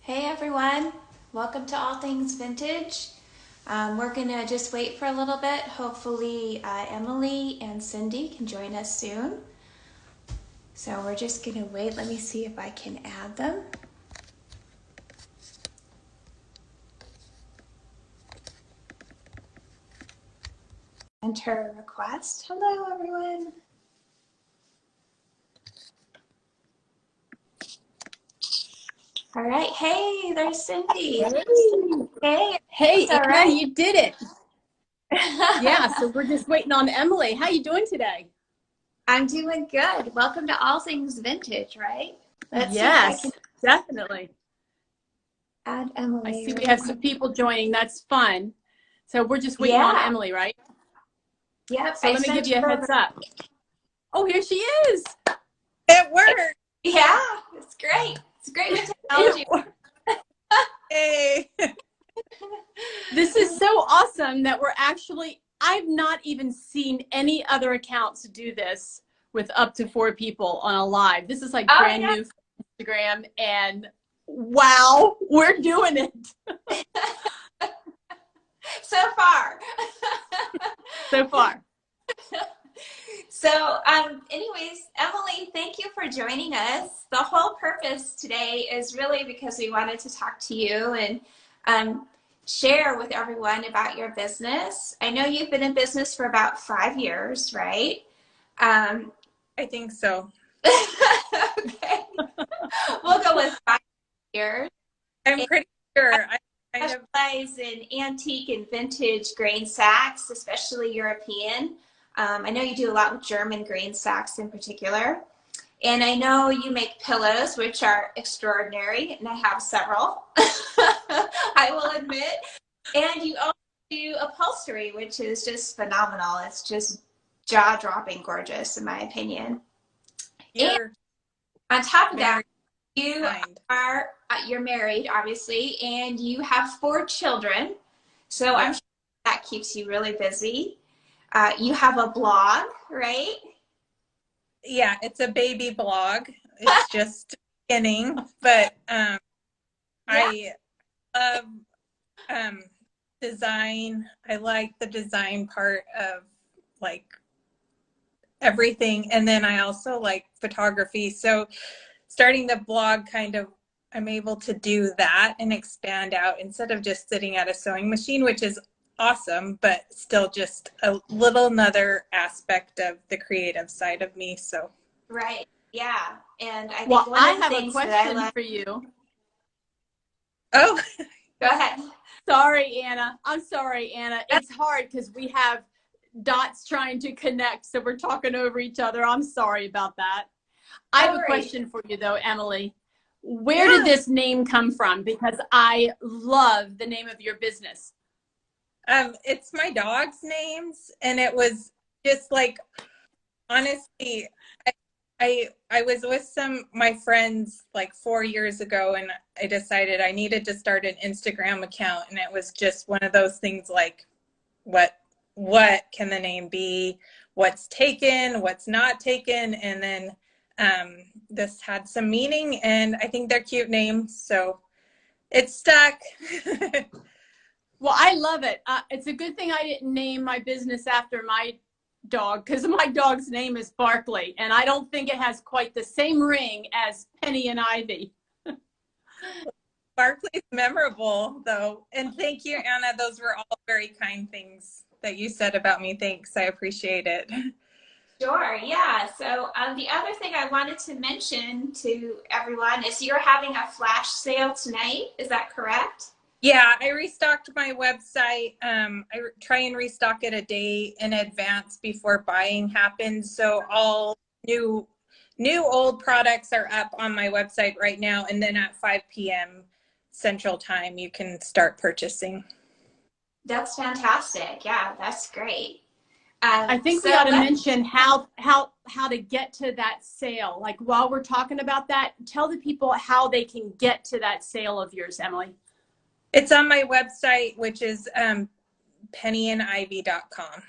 Hey everyone, welcome to All Things Vintage. We're gonna just wait for a little bit. Hopefully Emily and Cindy can join us soon. So we're just gonna wait. Let me see if I can add them. Enter a request. Hello everyone. All right, hey, there's Cindy. Hey, Hey, hey, it's all Anna, right. you did it. Yeah, so we're just waiting on Emily. How you doing today? I'm doing good. Welcome to All Things Vintage, right? Let's see if I can Yes, definitely. add I Emily see we real have quick. some people joining. That's fun. So we're just waiting on Yeah, Emily, right? yep, So I let me give sent you a her heads over. up. Oh, here she is. It worked. Yeah, it's great. It's great with It, technology. Hey. this is so awesome that I've not even seen any other accounts do this with up to 4 people on a live. This is like Oh brand yeah. new for Instagram, and wow, we're doing it. So far. So far. So, anyways, Emily, thank you for joining us. The whole purpose today is really because we wanted to talk to you and share with everyone about your business. I know you've been in business for about 5 years, right? Um, I think so. okay. We'll go with 5 years. I'm pretty sure. I kind of, Specialize in antique and vintage grain sacks, especially European. I know you do a lot with German grain sacks in particular. And I know you make pillows, which are extraordinary, and I have several, I will admit. And you also do upholstery, which is just phenomenal. It's just jaw-dropping gorgeous, in my opinion. And you're on top of that, very you kind. are you're married, obviously, and you have 4 children. So I'm Yeah. sure that keeps you really busy. You have a blog, right? Yeah, it's a baby blog. It's just beginning, but Yeah. I love um design. I like the design part of like everything. And then I also like photography. So starting the blog kind of I'm able to do that and expand out instead of just sitting at a sewing machine, which is awesome, but still just a little another aspect of the creative side of me. So, Right. Yeah. And I think Well, one I of the have a things that I question love, for you. oh, go ahead. Sorry, Anna. I'm sorry, Anna. It's hard because we have dots trying to connect, so we're talking over each other. I'm sorry about that. I No have a worries. question for you, though, Emily. Where did yeah. this name come from? Because I love the name of your business. It's my dog's names, and it was just like honestly, I was with some my friends like 4 years ago, and I decided I needed to start an Instagram account, and it was just one of those things like, what what can the name be? What's taken? What's not taken? And then this had some meaning, and I think they're cute names, so it's stuck. Well, I love it. It's a good thing I didn't name my business after my dog because my dog's name is Barkley, and I don't think it has quite the same ring as Penny and Ivy. Barclay's memorable, though. And thank you, Anna. Those were all very kind things that you said about me. Thanks. I appreciate it. Sure. Yeah. So the other thing I wanted to mention to everyone is you're having a flash sale tonight. Is that correct? Yeah, I restocked my website. Try and restock it a day in advance before buying happens. So all new old products are up on my website right now. And then at 5 p.m. Central Time, you can start purchasing. That's fantastic. Yeah, that's great. I think we So ought to let mention how to get to that sale. Like while we're talking about that, tell the people how they can get to that sale of yours, Emily. It's on my website, which is pennyandivy.com.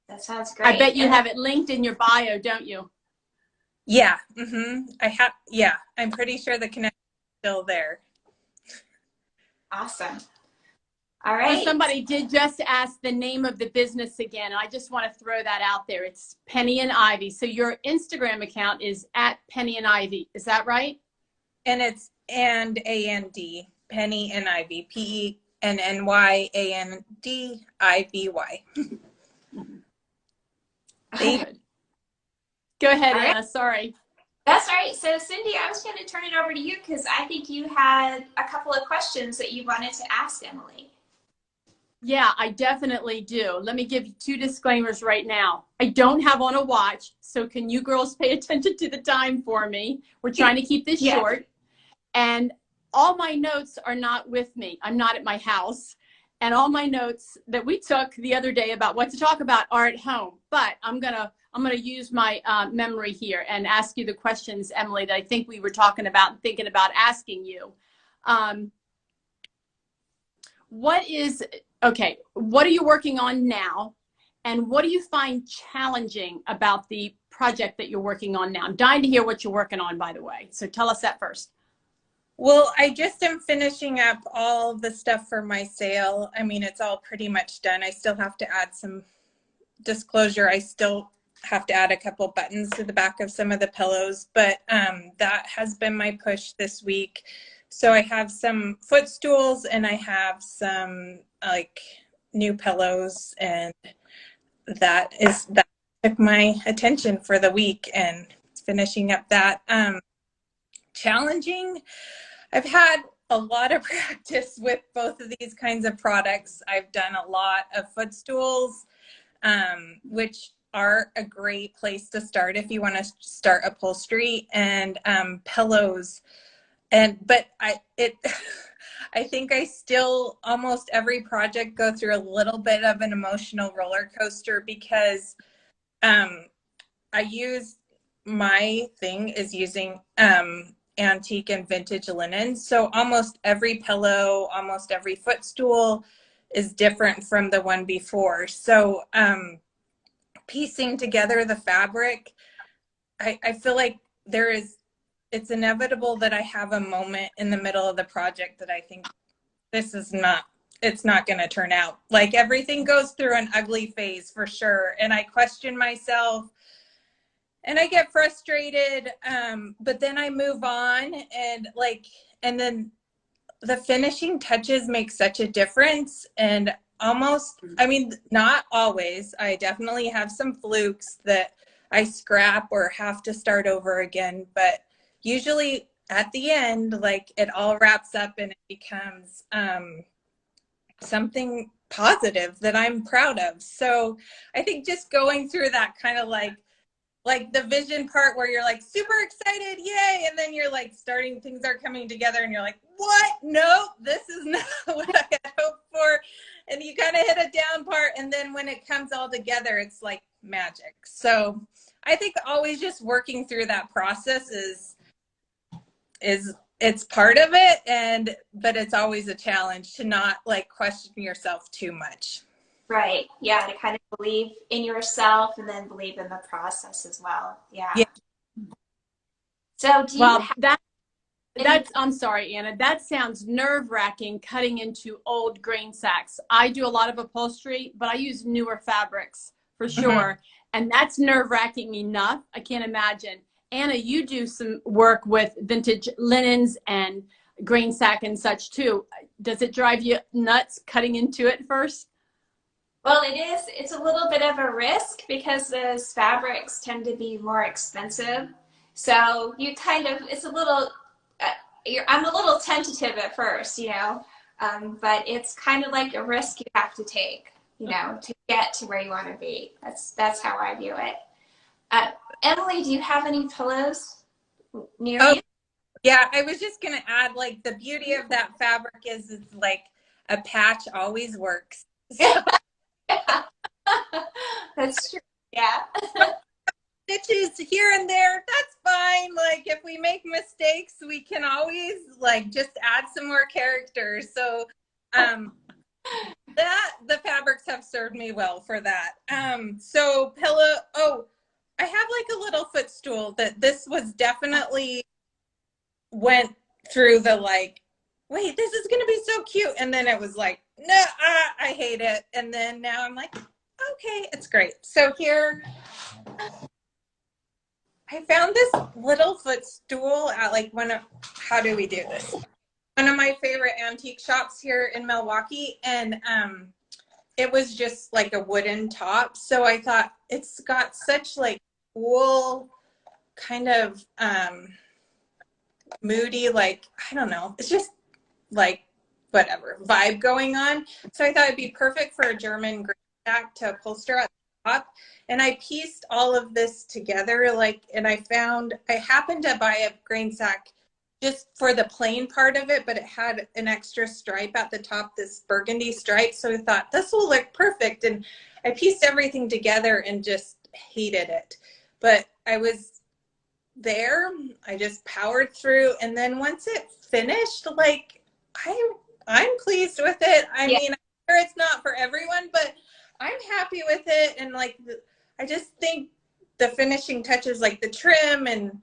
that sounds I great. bet you And then, have it linked in your bio, don't you? Yeah, I have. Yeah, I'm pretty sure the connection still there. Awesome. All So right. somebody did just ask the name of the business again, and I just want to throw that out there. It's Penny and Ivy. So your Instagram account is at Penny and Ivy. Is that right? And it's A-N-D, Penny and Ivy, P-E-N-N-Y-A-N-D-I-V-Y. Good. Go ahead, All right. Anna. Sorry. That's all right. So Cindy, I was going to turn it over to you because I think you had a couple of questions that you wanted to ask Emily. Yeah, I definitely do. Let me give you 2 disclaimers right now. I don't have on a watch, so can you girls pay attention to the time for me? We're trying to keep this short. And all my notes are not with me. I'm not at my house. And all my notes that we took the other day about what to talk about are at home. But I'm gonna use my memory here and ask you the questions, Emily, that I think we were talking about and thinking about asking you. What are you working on now? And what do you find challenging about the project that you're working on now? I'm dying to hear what you're working on, by the way. So tell us that first. Well, I just am finishing up all the stuff for my sale. I mean, it's all pretty much done. I still have to add some disclosure. I still have to add a couple buttons to the back of some of the pillows, but that has been my push this week. So I have some footstools and I have some like new pillows, and that took my attention for the week and finishing up that. Challenging. I've had a lot of practice with both of these kinds of products. I've done a lot of footstools, which are a great place to start if you want to start upholstery, and pillows. But I think I still, almost every project, go through a little bit of an emotional roller coaster because my thing is using antique and vintage linen. So almost every pillow, almost every footstool is different from the one before. So piecing together the fabric, I feel like it's inevitable that I have a moment in the middle of the project that I think it's not going to turn out. Like everything goes through an ugly phase for sure. And I question myself and I get frustrated. But then I move on and then the finishing touches make such a difference. And not always. I definitely have some flukes that I scrap or have to start over again. But usually at the end, like it all wraps up and it becomes something positive that I'm proud of. So I think just going through that kind of like the vision part where you're like super excited, yay, and then you're like things are coming together and you're like, what? No, this is not what I had hoped for. And you kind of hit a down part, and then when it comes all together, it's like magic. So I think always just working through that process it's part of it, but it's always a challenge to not like question yourself too much. Right. Yeah. To kind of believe in yourself and then believe in the process as well. Yeah. So I'm sorry, Anna, that sounds nerve-wracking, cutting into old grain sacks. I do a lot of upholstery, but I use newer fabrics for sure. Mm-hmm. And that's nerve-wracking enough. I can't imagine. Anna, you do some work with vintage linens and grain sack and such too. Does it drive you nuts cutting into it first? Well, it's a little bit of a risk because those fabrics tend to be more expensive. So it's a little, I'm a little tentative at first, but it's kind of like a risk you have to take, to get to where you want to be. That's how I view it. Emily, do you have any pillows near you? Yeah, I was just going to add, like, the beauty of that fabric is it's like a patch always works. So. Yeah. That's true. Yeah. Stitches here and there, that's fine. Like if we make mistakes, we can always like just add some more characters. So the fabrics have served me well for that. So I have like a little footstool that this was definitely went through the like, wait, this is going to be so cute. And then it was like, no, I hate it. And then now I'm like, okay, it's great. So here, I found this little footstool at like how do we do this? One of my favorite antique shops here in Milwaukee. And it was just like a wooden top. So I thought it's got such like cool kind of moody, like, I don't know. It's just like whatever vibe going on. So I thought it'd be perfect for a German grain sack to upholster at the top. And I pieced all of this together, like, and I happened to buy a grain sack just for the plain part of it, but it had an extra stripe at the top, this burgundy stripe. So I thought this will look perfect. And I pieced everything together and just hated it. But I was there, I just powered through. And then once it finished, like, I'm pleased with it. I mean, I'm sure it's not for everyone, but I'm happy with it. And like, I just think the finishing touches, like the trim, and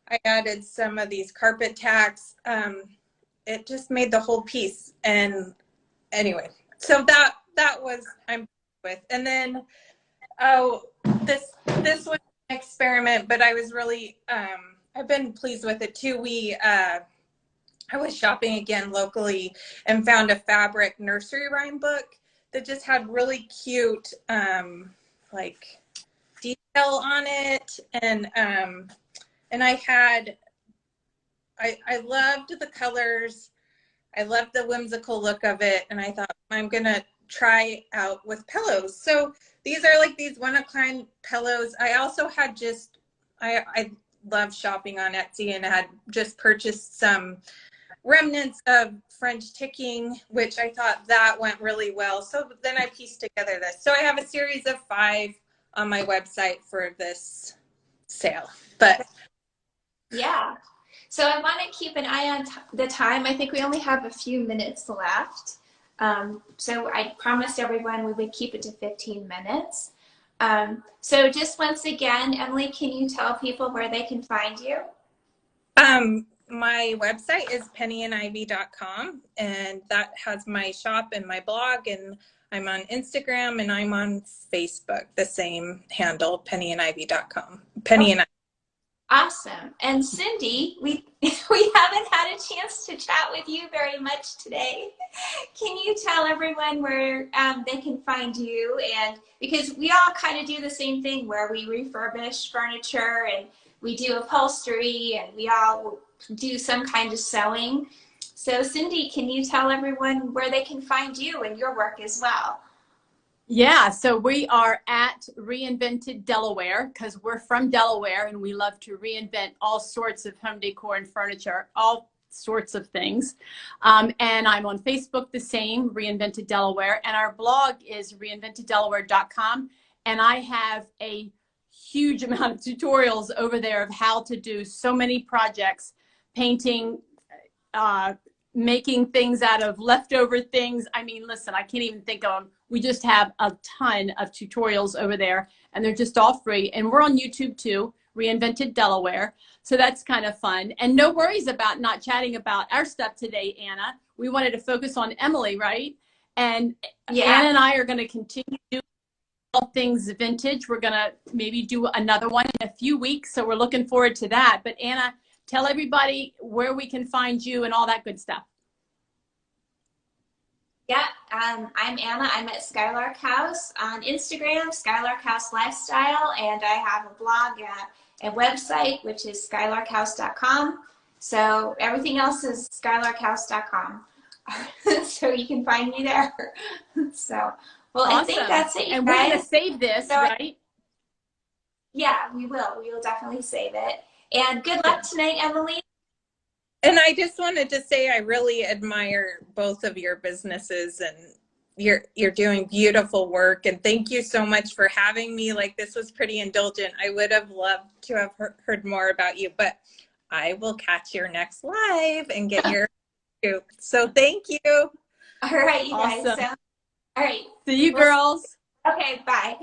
I added some of these carpet tacks. It just made the whole piece. And anyway, so that was I'm with. And then this was an experiment, but I was really I've been pleased with it too. I was shopping again locally and found a fabric nursery rhyme book that just had really cute like detail on it. And I loved the colors. I loved the whimsical look of it. And I thought, I'm going to try out with pillows. So these are like these one-of-a-kind pillows. I also had I love shopping on Etsy, and I had just purchased some remnants of French ticking, which I thought that went really well. So then I pieced together this. So I have a series of 5 on my website for this sale. But yeah. So I want to keep an eye on the time. I think we only have a few minutes left. So I promised everyone we would keep it to 15 minutes. So just once again, Emily, can you tell people where they can find you? My website is pennyandivy.com, and that has my shop and my blog, and I'm on Instagram and I'm on Facebook, the same handle, pennyandivy.com. Penny and Ivy. Awesome. And Cindy, we haven't had a chance to chat with you very much today. Can you tell everyone where they can find you? And because we all kind of do the same thing, where we refurbish furniture and we do upholstery and we all do some kind of sewing. So Cindy, can you tell everyone where they can find you and your work as well? Yeah, so we are at Reinvented Delaware because we're from Delaware and we love to reinvent all sorts of home decor and furniture, all sorts of things. And I'm on Facebook, the same, Reinvented Delaware, and our blog is reinventeddelaware.com. And I have a huge amount of tutorials over there of how to do so many projects, painting, making things out of leftover things. I mean, listen, I can't even think of them. We just have a ton of tutorials over there, and they're just all free. And we're on YouTube too, Reinvented Delaware. So that's kind of fun. And no worries about not chatting about our stuff today, Anna. We wanted to focus on Emily, right? And Anna and I are going to continue doing all things vintage. We're going to maybe do another one in a few weeks. So we're looking forward to that. But Anna, tell everybody where we can find you and all that good stuff. Yeah, I'm Anna. I'm at Skylark House on Instagram, Skylark House Lifestyle, and I have a blog and website, which is skylarkhouse.com. So everything else is skylarkhouse.com. So you can find me there. So, well, awesome. I think that's it, and guys. We're going to save this, so, right? Yeah, we will. We will definitely save it. And good luck tonight, Emily. And I just wanted to say I really admire both of your businesses, and you're doing beautiful work. And thank you so much for having me. Like, this was pretty indulgent. I would have loved to have heard more about you, but I will catch your next live and get your scoop. So thank you. All right, you guys. Awesome. So, all right. See you, girls. Okay, bye.